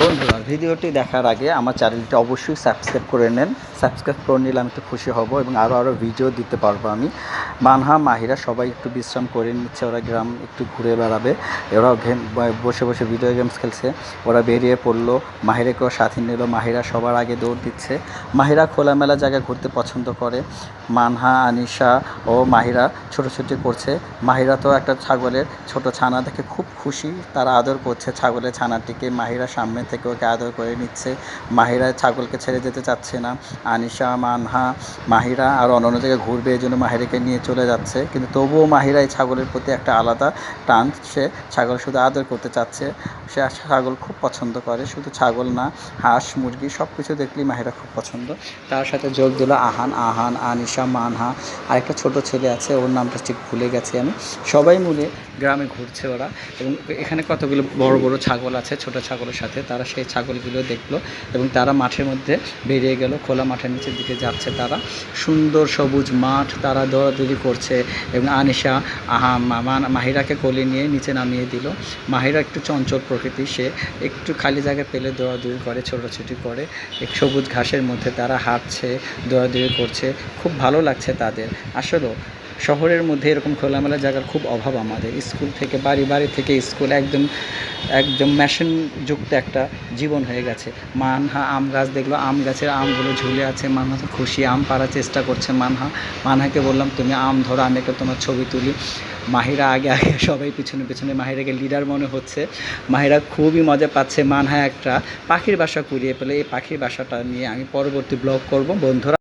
বন্ধুরা, ভিডিওটি দেখার আগে আমার চ্যানেলটি অবশ্যই সাবস্ক্রাইব করে নেন। সাবস্ক্রাইব করে নিলে আমি একটু খুশি হব এবং আরও ভিডিও দিতে পারবো আমি। মানহা মাহিরা সবাই একটু বিশ্রাম করে নিচ্ছে, ওরা গ্রাম একটু ঘুরে বেড়াবে। ওরাও বসে বসে ভিডিও গেমস খেলছে। ওরা বেরিয়ে পড়লো, মাহিরাকেও সাথে নিল। মাহিরা সবার আগে দৌড় দিচ্ছে। মাহিরা খোলামেলা জায়গায় ঘুরতে পছন্দ করে। মানহা, আনিশা ও মাহিরা ছোটাছুটি করছে। মাহিরা তো একটা ছাগলের ছোট ছানা দেখে খুব খুশি, তারা আদর করছে ছাগলের ছানাটিকে। মাহিরা সামনে থেকে ওকে আদর করে নিচ্ছে। মাহিরা ছাগলকে ছেড়ে যেতে চাচ্ছে না। আনিশা, মানহা, মাহিরা আর অন্য জায়গায় ঘুরবে, এই জন্য মাহিরাকে নিয়ে চলে যাচ্ছে। কিন্তু তবুও মাহিরা এই ছাগলের প্রতি একটা আলাদা টান, সে ছাগল শুধু আদর করতে চাচ্ছে। সে ছাগল খুব পছন্দ করে, শুধু ছাগল না, হাঁস মুরগি সব কিছু দেখলেই মাহিরা খুব পছন্দ। তার সাথে যোগ দিল আহান, আনিশা, মানহা, আরেকটা ছোট ছেলে আছে, ওর নামটা ঠিক ভুলে গেছি আমি। সবাই মিলে গ্রামে ঘুরছে ওরা, এবং এখানে কতগুলো বড় বড় ছাগল আছে ছোট ছাগলের সাথে। তারা সেই ছাগলগুলো দেখলো এবং তারা মাঠের মধ্যে বেরিয়ে গেল। খোলা মাঠের নিচের দিকে যাচ্ছে তারা। সুন্দর সবুজ মাঠ, তারা দৌড়াদৌড়ি করছে এবং আনিশা মাহিরাকে কোলে নিয়ে নিচে নামিয়ে দিল। মাহিরা একটু চঞ্চল প্রকৃতি, সে একটু খালি জায়গায় পেলে দৌড়াদৌড়ি করে, ছোটাছুটি করে। এক সবুজ ঘাসের মধ্যে তারা হাঁটছে, দৌড়াদৌড়ি করছে, খুব ভালো লাগছে তাদের। আসলে শহরের মধ্যে এরকম খোলামেলা জায়গার খুব অভাব আমাদের। স্কুল থেকে বাড়ি, বাড়ি থেকে স্কুল, একদম একদম মেশিনযুক্ত একটা জীবন হয়ে গেছে। মানহা আম গাছ দেখলো, আম গাছের আমগুলো ঝুলে আছে। মানহা তো খুশি, আম পাড়ার চেষ্টা করছে। মানহাকে বললাম তুমি আম ধরো, আমি একটা তোমার ছবি তুলি। মাহিরা আগে আগে, সবাই পিছনে পিছনে। মাহিরাকে লিডার মনে হচ্ছে। মাহিরা খুবই মজা পাচ্ছে। মানহা একটা পাখির বাসা কুড়িয়ে পেলে, এই পাখির বাসাটা নিয়ে আমি পরবর্তী ব্লগ করব বন্ধুরা।